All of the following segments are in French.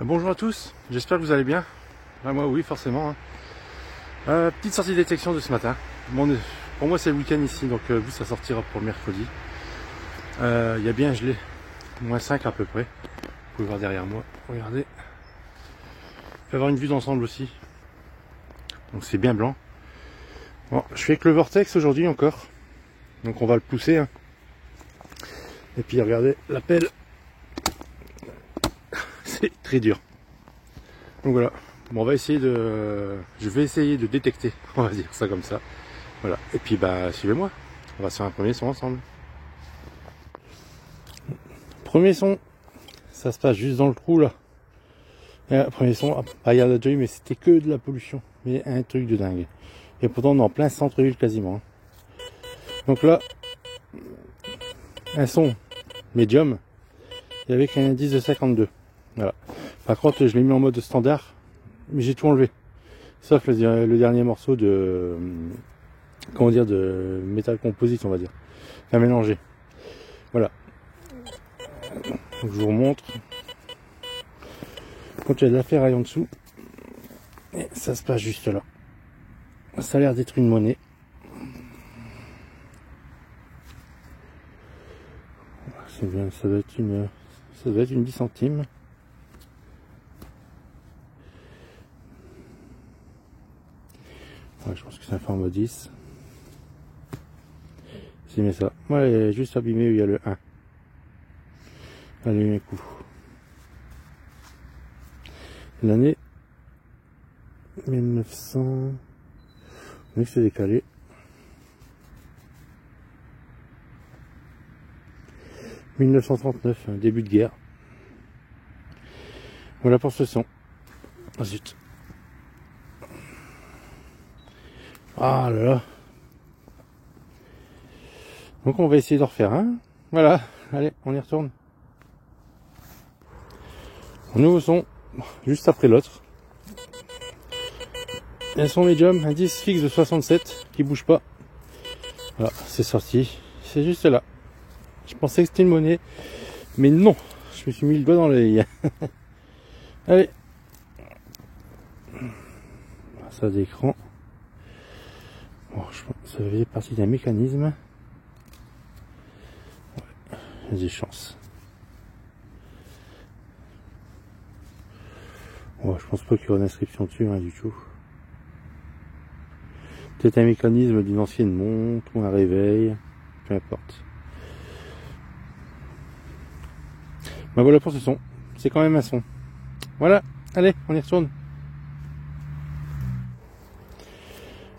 Bonjour à tous, j'espère que vous allez bien. Moi oui forcément. Petite sortie de détection de ce matin. Bon, pour moi c'est le week-end ici, donc vous ça sortira pour le mercredi. Il y a bien gelé, -5 à peu près. Vous pouvez voir derrière moi, regardez. Il peut y avoir une vue d'ensemble aussi. Donc c'est bien blanc. Bon, je suis avec le vortex aujourd'hui encore. Donc on va le pousser. Hein. Et puis regardez, la pelle. C'est très dur. Donc voilà. Bon, on va essayer de. Je vais essayer de détecter, on va dire ça comme ça. Voilà. Et puis bah suivez-moi. On va se faire un premier son ensemble. Premier son, ça se passe juste dans le trou là. Premier son, il y a déjà eu, mais c'était que de la pollution. Mais un truc de dingue. Et pourtant on est en plein centre-ville quasiment. Donc là, un son médium et avec un indice de 52. Voilà. Par contre, je l'ai mis en mode standard, mais j'ai tout enlevé. Sauf le dernier morceau de, comment dire, de métal composite, on va dire. Enfin, mélangé. Voilà. Donc, je vous remontre. Quand il y a de la ferraille en dessous, et ça se passe juste là. Ça a l'air d'être une monnaie. C'est bien, ça doit être une 10 centimes. Ouais, je pense que c'est un format 10. C'est bien ça. Moi, elle est juste abîmée où il y a le 1. Allez, un coup. L'année 1900. Mais c'est décalé. 1939, début de guerre. Voilà pour ce son. Ah zut. Ah là là. Donc on va essayer d'en refaire un. Voilà. Allez, on y retourne. Un nouveau son, juste après l'autre. Un son médium, un 10 fixe de 67 qui bouge pas. Voilà, c'est sorti. C'est juste là. Je pensais que c'était une monnaie, mais non. Je me suis mis le doigt dans l'œil. Allez. Ça d'écran. Bon, je pense que ça fait partie d'un mécanisme. Ouais, j'ai des chances. Ouais, je pense pas qu'il y aura d'inscription dessus, hein, du tout. Peut-être un mécanisme d'une ancienne montre ou un réveil, peu importe. Ben voilà pour ce son. C'est quand même un son. Voilà, allez, on y retourne.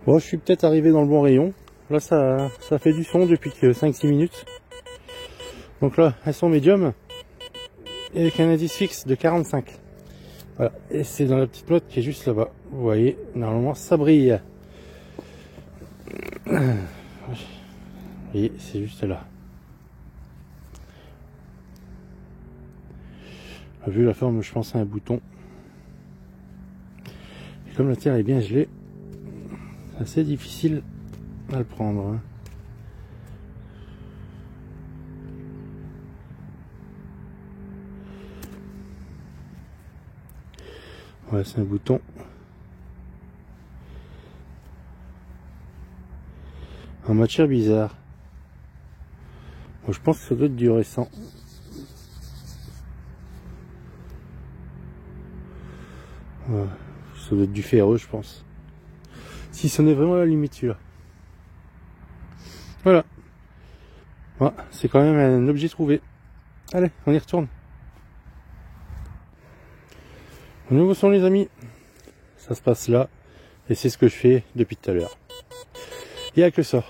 Bon, je suis peut-être arrivé dans le bon rayon. Là, ça fait du son depuis 5-6 minutes. Donc là, un son médium avec un indice fixe de 45. Voilà, et c'est dans la petite note qui est juste là-bas. Vous voyez, normalement, ça brille. Et c'est juste là. Vu la forme, je pense à un bouton. Et comme la terre est bien gelée, c'est assez difficile à le prendre. Hein. Ouais, c'est un bouton. En matière bizarre. Bon, je pense que ça doit être du récent. Ouais, ça doit être du ferreux, je pense. Si ce n'est vraiment la limite celui-là. Voilà. Ouais, c'est quand même un objet trouvé. Allez, on y retourne. Au nouveau son les amis. Ça se passe là. Et c'est ce que je fais depuis tout à l'heure. Il n'y a que ça.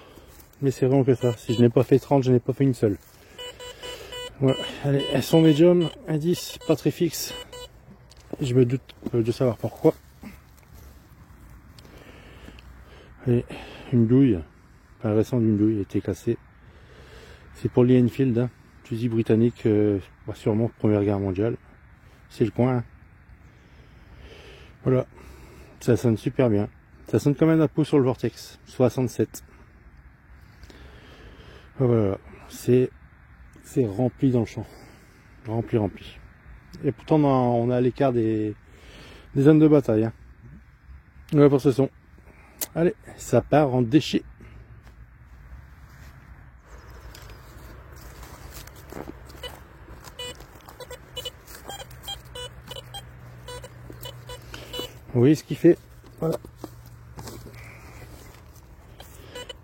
Mais c'est vraiment que ça. Si je n'ai pas fait 30, je n'ai pas fait une seule. Voilà. Allez, elles sont médium, indice, pas très fixe. Je me doute de savoir pourquoi. Allez, une douille. Enfin, récente d'une douille était cassée. C'est pour Lee Enfield, hein. Fusil britannique, sûrement Première Guerre mondiale. C'est le coin. Hein. Voilà. Ça sonne super bien. Ça sonne comme un appôt sur le Vortex. 67. Voilà. C'est rempli dans le champ. Rempli. Et pourtant on est à l'écart des zones de bataille. Hein. Voilà pour ce son. Allez, ça part en déchets. Vous voyez ce qu'il fait? Voilà.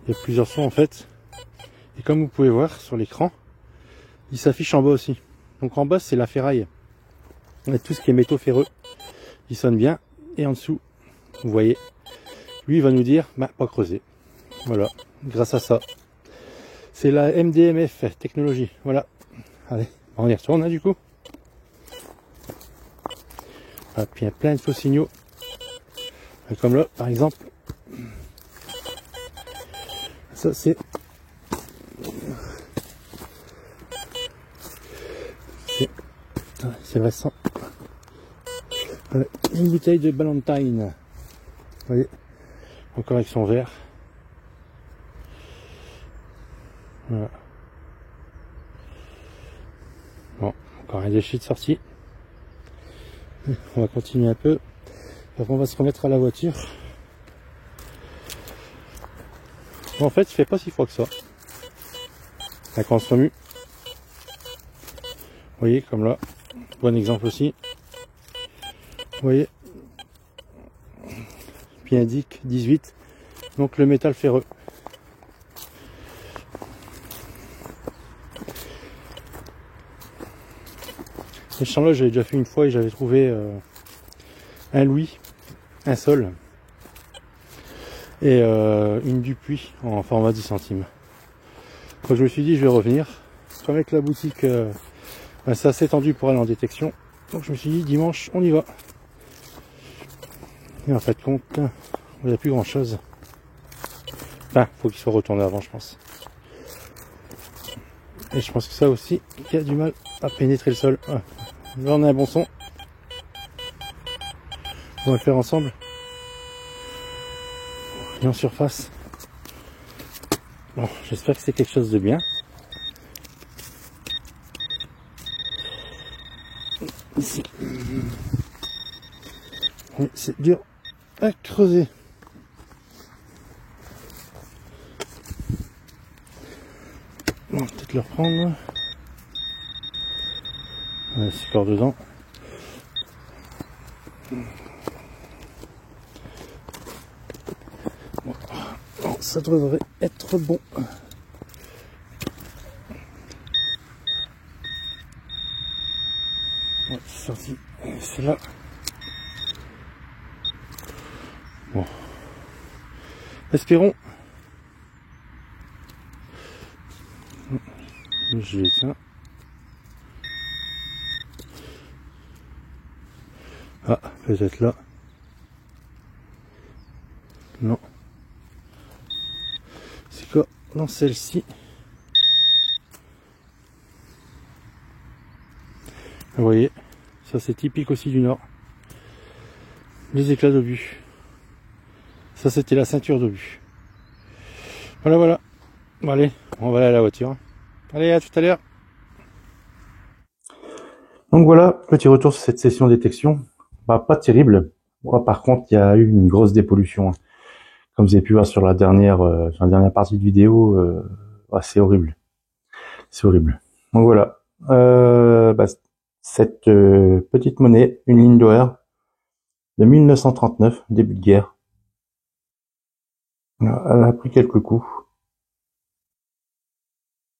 Il y a plusieurs sons en fait. Et comme vous pouvez voir sur l'écran, il s'affiche en bas aussi. Donc en bas c'est la ferraille. Et tout ce qui est métaux ferreux, il sonne bien. Et en dessous, vous voyez, lui il va nous dire, bah, pas creuser. Voilà, grâce à ça. C'est la MDMF technologie. Voilà. Allez, on y retourne hein, du coup. Ah, puis il y a plein de faux signaux. Comme là, par exemple. Ça c'est récent. Une bouteille de Ballantine. Vous voyez, encore avec son verre. Voilà. Bon, encore un déchet de sortie. On va continuer un peu. Donc on va se remettre à la voiture. Bon, en fait, il fait pas si froid que ça. Là, quand on se remue. Vous voyez, comme là. Bon exemple aussi. Vous voyez. Puis il indique 18. Donc le métal ferreux. Ce champ-là, j'avais déjà fait une fois et j'avais trouvé un louis, un sol et une Dupuis en format 10 centimes. Donc je me suis dit, je vais revenir. Comme avec la boutique, c'est assez tendu pour aller en détection. Donc je me suis dit, dimanche, on y va. Et en fait, compte, il n'y a plus grand chose. Enfin, faut qu'il soit retourné avant, je pense. Et je pense que ça aussi, il y a du mal à pénétrer le sol. Ah. Là, on a un bon son. On va le faire ensemble. Et en surface. Bon, j'espère que c'est quelque chose de bien. Ici. Oui, c'est dur à creuser. On va peut-être le reprendre. Ouais, c'est encore dedans. Bon, ça devrait être bon. Ouais, c'est sorti. C'est là. Bon. Espérons. Je les tiens. Ah, peut-être là. Non. C'est quoi dans celle-ci? Vous voyez, ça c'est typique aussi du Nord. Les éclats d'obus. Ça c'était la ceinture d'obus. Voilà, voilà. Bon, allez, on va aller à la voiture. Allez, à tout à l'heure. Donc voilà, petit retour sur cette session détection. Bah, pas terrible. Bon, par contre, il y a eu une grosse dépollution. Comme vous avez pu voir sur la dernière partie de vidéo, c'est horrible. C'est horrible. Donc voilà. Cette petite monnaie, une ligne d'horaire de 1939, début de guerre. Elle a pris quelques coups.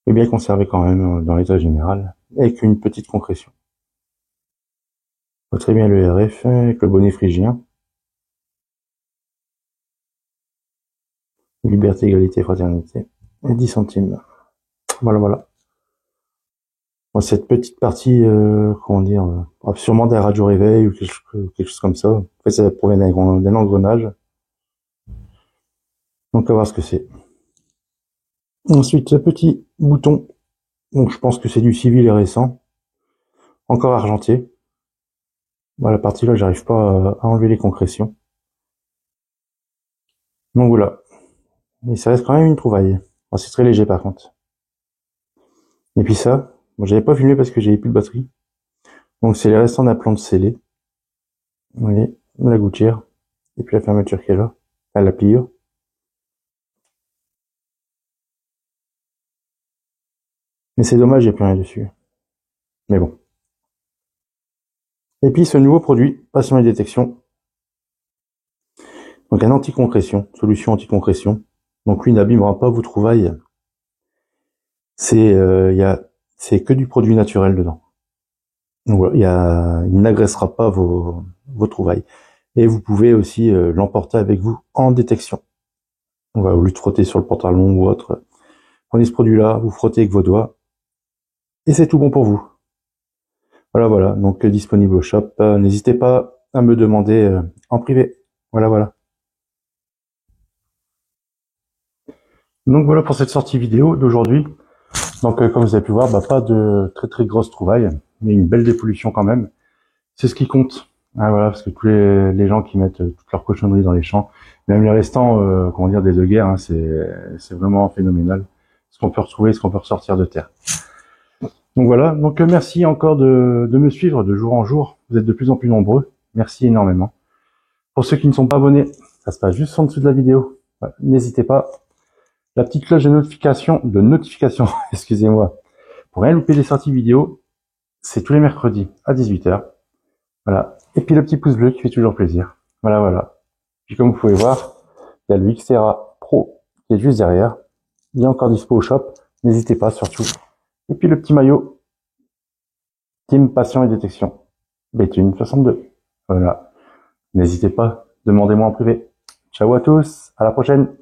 Et bien conservée quand même dans l'état général, avec une petite concrétion. On voit très bien le RF avec le bonnet phrygien. Liberté, égalité, fraternité. Et 10 centimes. Voilà, voilà. Bon, cette petite partie, comment dire, sûrement d'un radio réveil ou quelque chose comme ça. En fait, ça provient d'un engrenage. Donc, on va voir ce que c'est. Ensuite, ce petit bouton. Donc, je pense que c'est du civil et récent. Encore argenté. Bon, la partie là, j'arrive pas à enlever les concrétions. Donc voilà. Mais ça reste quand même une trouvaille. Bon, c'est très léger par contre. Et puis ça, bon, j'avais pas filmé parce que j'avais plus de batterie. Donc c'est les restants d'un plan de scellé. Vous voyez, la gouttière. Et puis la fermeture qui est là. À la pliure. Mais c'est dommage, il n'y a plus rien dessus. Mais bon. Et puis ce nouveau produit, passion et détection. Donc un anti-concrétion, solution anti-concrétion. Donc lui n'abîmera pas vos trouvailles. C'est c'est que du produit naturel dedans. Donc voilà, il n'agressera pas vos trouvailles. Et vous pouvez aussi l'emporter avec vous en détection. On va au lieu de frotter sur le pantalon ou autre. Prenez ce produit-là, vous frottez avec vos doigts. Et c'est tout bon pour vous. Voilà. Donc disponible au shop. N'hésitez pas à me demander en privé. Voilà. Donc voilà pour cette sortie vidéo d'aujourd'hui. Donc comme vous avez pu voir, pas de très grosse trouvaille, mais une belle dépollution quand même. C'est ce qui compte. Ah, voilà, parce que tous les gens qui mettent toutes leurs cochonneries dans les champs, même les restants, des œufs guerres, hein, c'est vraiment phénoménal. Ce qu'on peut retrouver, ce qu'on peut ressortir de terre. Donc voilà, donc merci encore de me suivre de jour en jour. Vous êtes de plus en plus nombreux. Merci énormément. Pour ceux qui ne sont pas abonnés, ça se passe juste en dessous de la vidéo. Voilà, n'hésitez pas. La petite cloche de notification, excusez-moi, pour rien louper les sorties vidéo, c'est tous les mercredis à 18h. Voilà. Et puis le petit pouce bleu qui fait toujours plaisir. Voilà. Puis comme vous pouvez voir, il y a le Xterra Pro qui est juste derrière. Il est encore dispo au shop. N'hésitez pas surtout. Et puis le petit maillot Team Passion et Détection. Béthune 62. Voilà. N'hésitez pas. Demandez-moi en privé. Ciao à tous. À la prochaine.